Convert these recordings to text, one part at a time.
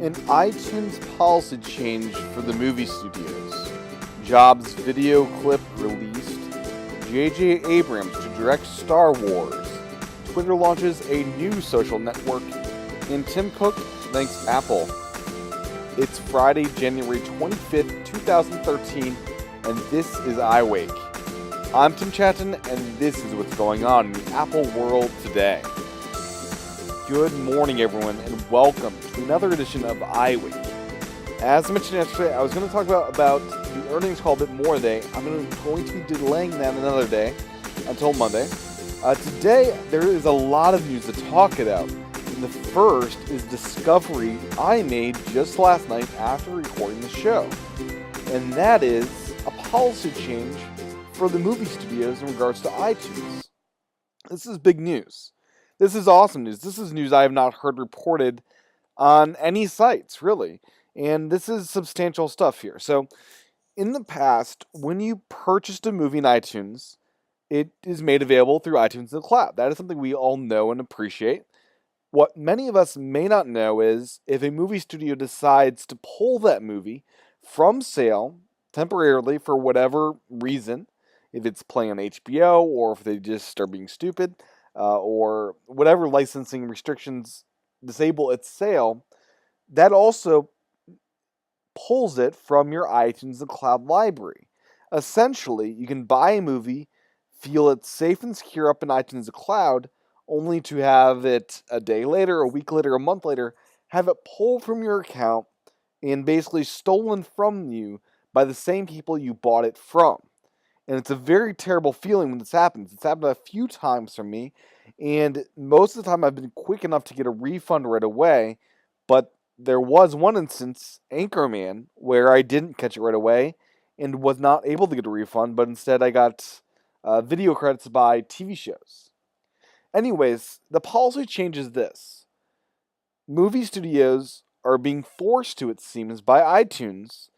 An iTunes policy change for the movie studios. Jobs video clip released. J.J. Abrams to direct Star Wars. Twitter launches a new social network. And Tim Cook thanks Apple. It's Friday, January 25th, 2013, and this is iWake. I'm Tim Chaten, and this is what's going on in the Apple world today. Good morning, everyone, and welcome to another edition of iWake. As I mentioned yesterday, I was going to talk about the earnings call a bit more today. I'm going to be delaying that another day until Monday. Today, there is a lot of news to talk about. And the first is discovery I made just last night after recording the show. And that is a policy change for the movie studios in regards to iTunes. This is big news. This is awesome news. This is news I have not heard reported on any sites, really. And this is substantial stuff here. So, in the past, when you purchased a movie in iTunes, it is made available through iTunes in the cloud. That is something we all know and appreciate. What many of us may not know is if a movie studio decides to pull that movie from sale temporarily for whatever reason, if it's playing on HBO or if they just are being stupid, or whatever licensing restrictions disable its sale, that also pulls it from your iTunes the cloud library. Essentially, you can buy a movie, feel it's safe and secure up in iTunes the cloud, only to have it a day later, a week later, a month later, have it pulled from your account and basically stolen from you by the same people you bought it from. And it's a very terrible feeling when this happens. It's happened a few times for me, and most of the time I've been quick enough to get a refund right away, but there was one instance, Anchorman, where I didn't catch it right away and was not able to get a refund, but instead I got video credits by TV shows. Anyways, the policy change is this. Movie studios are being forced to, it seems, by iTunes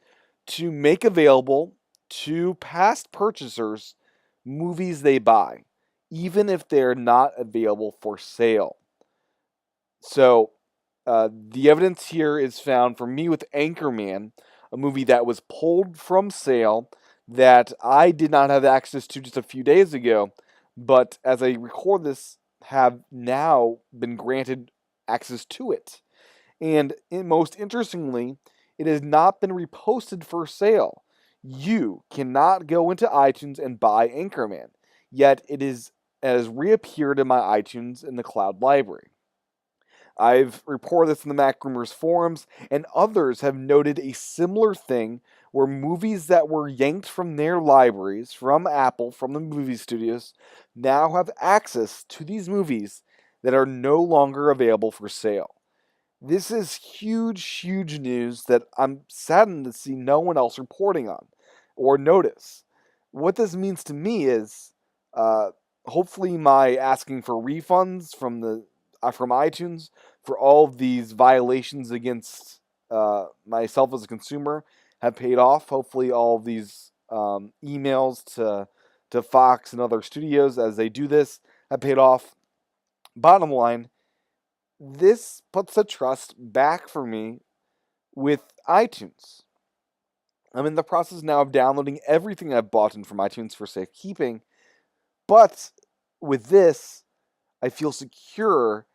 to make available to past purchasers movies they buy, even if they're not available for sale. So, the evidence here is found for me with Anchorman, a movie that was pulled from sale that I did not have access to just a few days ago, but as I record this, have now been granted access to it. And most interestingly, it has not been reposted for sale. You cannot go into iTunes and buy Anchorman, yet it has reappeared in my iTunes in the cloud library. I've reported this in the Mac Rumors forums, and others have noted a similar thing where movies that were yanked from their libraries, from Apple, from the movie studios, now have access to these movies that are no longer available for sale. This is huge, huge news that I'm saddened to see no one else reporting on or notice. What this means to me is, hopefully my asking for refunds from iTunes for all of these violations against myself as a consumer have paid off. Hopefully all of these emails to Fox and other studios as they do this have paid off. Bottom line, this puts the trust back for me with iTunes. I'm in the process now of downloading everything I've bought in from iTunes for safekeeping, but with this, I feel secure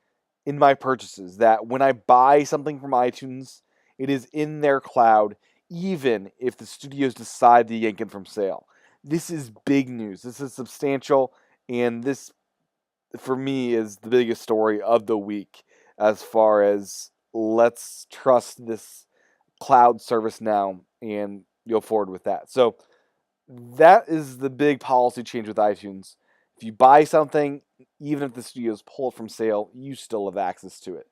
in my purchases, that when I buy something from iTunes, it is in their cloud, even if the studios decide to yank it from sale. This is big news. This is substantial, and this, for me, is the biggest story of the week as far as let's trust this cloud service now and go forward with that. So that is the big policy change with iTunes. If you buy something, even if the studios pull it from sale, you still have access to it.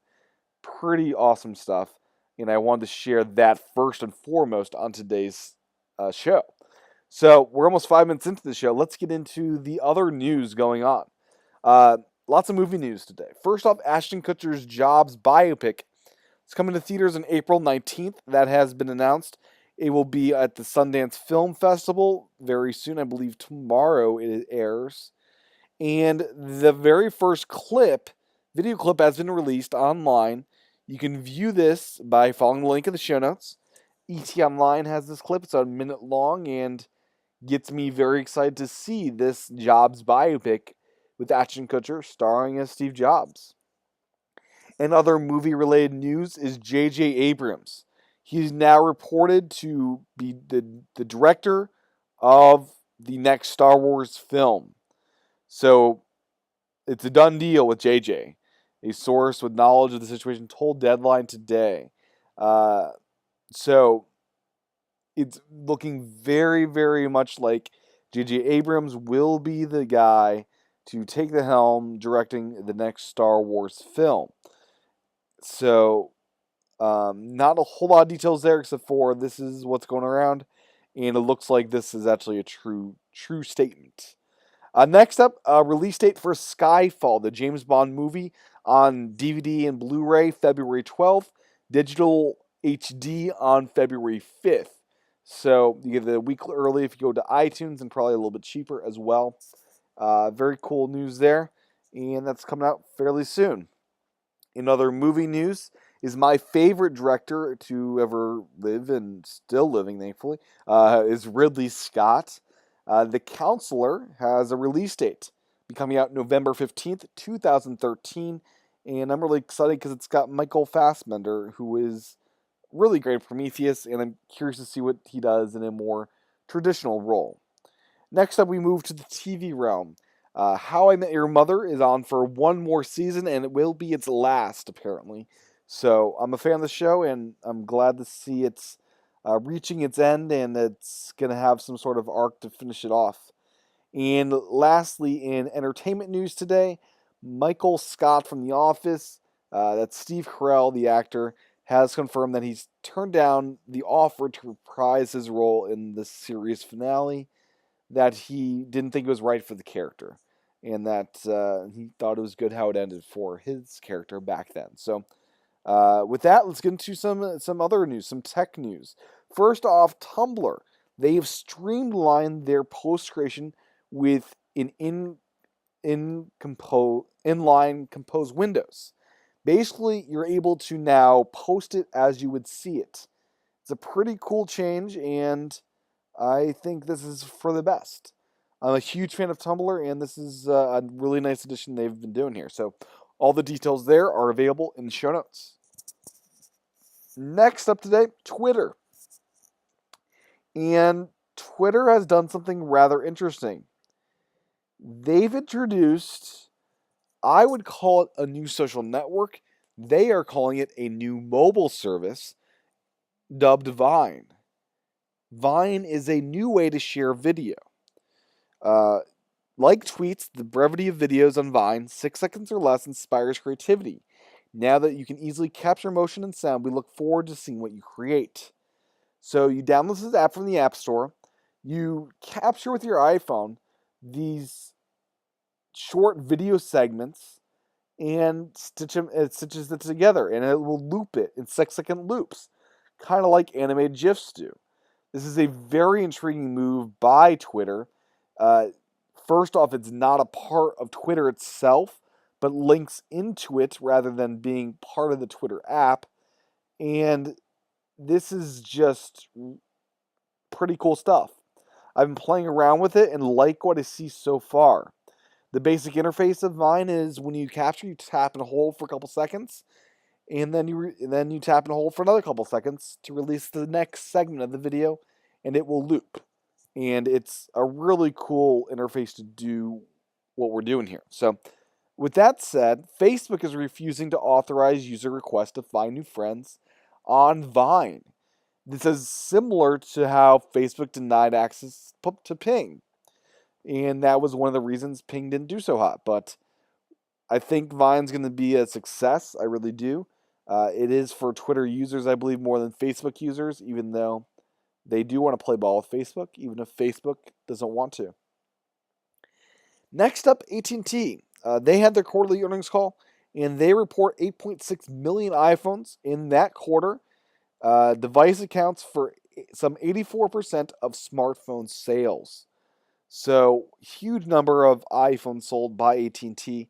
Pretty awesome stuff, and I wanted to share that first and foremost on today's show. So we're almost 5 minutes into the show. Let's get into the other news going on. Lots of movie news today. First off, Ashton Kutcher's Jobs biopic. It's coming to theaters on April 19th. That has been announced. It will be at the Sundance Film Festival very soon. I believe tomorrow it airs. And the very first video clip has been released online. You can view this by following the link in the show notes. ET Online has this clip. It's a minute long and gets me very excited to see this Jobs biopic with Ashton Kutcher starring as Steve Jobs. And other movie-related news is J.J. Abrams. He's now reported to be the director of the next Star Wars film. So it's a done deal with J.J. A source with knowledge of the situation told Deadline today. So it's looking very, very much like J.J. Abrams will be the guy to take the helm directing the next Star Wars film. So, not a whole lot of details there except for this is what's going around, and it looks like this is actually a true statement. Next up, release date for Skyfall, the James Bond movie, on DVD and Blu-ray, February 12th. Digital HD on February 5th. So you get it a week early if you go to iTunes, and probably a little bit cheaper as well. Very cool news there, and that's coming out fairly soon. In other movie news is my favorite director to ever live, and still living, thankfully, is Ridley Scott. The Counselor has a release date, be coming out November 15th, 2013, and I'm really excited because it's got Michael Fassbender, who is really great at Prometheus, and I'm curious to see what he does in a more traditional role. Next up, we move to the TV realm. How I Met Your Mother is on for one more season, and it will be its last, apparently. So I'm a fan of the show, and I'm glad to see it's reaching its end, and it's going to have some sort of arc to finish it off. And lastly, in entertainment news today, Michael Scott from The Office, that's Steve Carell, the actor, has confirmed that he's turned down the offer to reprise his role in the series finale, that he didn't think it was right for the character, and that he thought it was good how it ended for his character back then. So with that, let's get into some other news, some tech news. First off, Tumblr. They have streamlined their post creation with an inline compose windows. Basically, you're able to now post it as you would see it. It's a pretty cool change, and I think this is for the best. I'm a huge fan of Tumblr, and this is a really nice addition they've been doing here. So all the details there are available in the show notes. Next up today, Twitter. And Twitter has done something rather interesting. They've introduced, I would call it a new social network. They are calling it a new mobile service dubbed Vine. Vine is a new way to share video. Like tweets, the brevity of videos on Vine, 6 seconds or less, inspires creativity. Now that you can easily capture motion and sound, we look forward to seeing what you create. So you download this app from the App Store. You capture with your iPhone these short video segments and it stitches it together, and it will loop it in 6-second loops, kind of like animated GIFs do. This is a very intriguing move by Twitter. First off, it's not a part of Twitter itself, but links into it rather than being part of the Twitter app. And this is just pretty cool stuff. I've been playing around with it and like what I see so far. The basic interface of Vine is when you capture, you tap and hold for a couple seconds, and then you tap and hold for another couple seconds to release the next segment of the video, and it will loop. And it's a really cool interface to do what we're doing here. So, with that said, Facebook is refusing to authorize user requests to find new friends on Vine. This is similar to how Facebook denied access to Ping. And that was one of the reasons Ping didn't do so hot. But I think Vine's going to be a success. I really do. It is for Twitter users, I believe, more than Facebook users, even though they do want to play ball with Facebook, even if Facebook doesn't want to. Next up, AT&T. They had their quarterly earnings call, and they report 8.6 million iPhones in that quarter. Device accounts for some 84% of smartphone sales. So, huge number of iPhones sold by AT&T,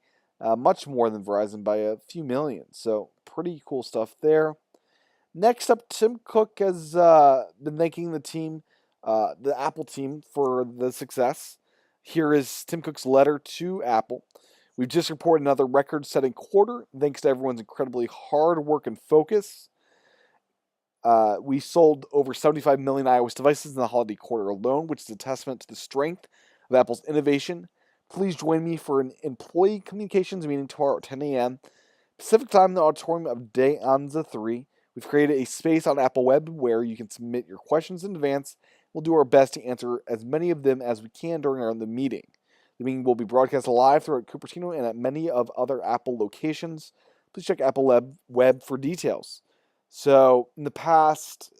much more than Verizon by a few million. So, pretty cool stuff there. Next up, Tim Cook has been thanking the team, the Apple team, for the success. Here is Tim Cook's letter to Apple. We've just reported another record-setting quarter, thanks to everyone's incredibly hard work and focus. We sold over 75 million iOS devices in the holiday quarter alone, which is a testament to the strength of Apple's innovation. Please join me for an employee communications meeting tomorrow at 10 a.m. Pacific time in the auditorium of De Anza 3. We've created a space on Apple Web where you can submit your questions in advance. We'll do our best to answer as many of them as we can during the meeting. The meeting will be broadcast live throughout Cupertino and at many of other Apple locations. Please check Apple Web for details. So, in the past,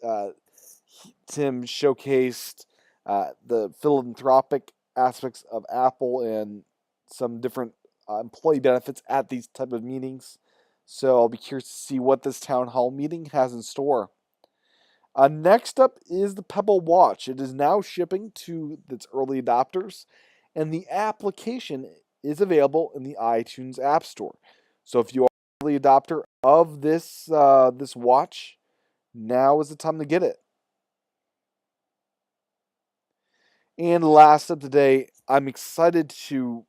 Tim showcased the philanthropic aspects of Apple and some different employee benefits at these type of meetings. So, I'll be curious to see what this town hall meeting has in store. Next up is the Pebble Watch. It is now shipping to its early adopters, and the application is available in the iTunes App Store. So, if you are an early adopter of this watch, now is the time to get it. And last up today, I'm excited to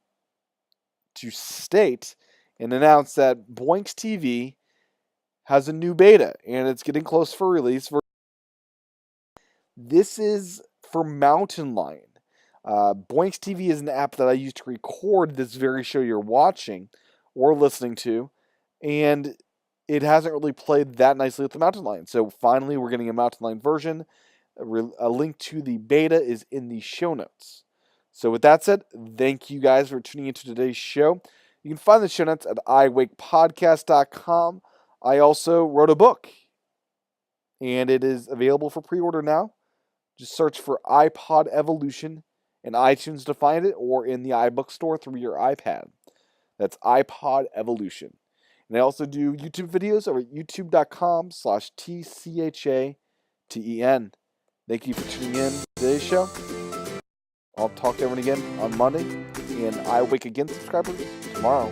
state and announce that Boinks TV has a new beta, and it's getting close for release. This is for Mountain Lion. Boinks TV is an app that I use to record this very show you're watching or listening to, and it hasn't really played that nicely with the Mountain Lion. So finally, we're getting a Mountain Lion version. A link to the beta is in the show notes. So with that said, thank you guys for tuning into today's show. You can find the show notes at iWakePodcast.com. I also wrote a book, and it is available for pre-order now. Just search for iPod Evolution in iTunes to find it, or in the iBook store through your iPad. That's iPod Evolution. And I also do YouTube videos over at youtube.com/TCHATEN. Thank you for tuning in to today's show. I'll talk to everyone again on Monday. And iWake Again subscribers tomorrow.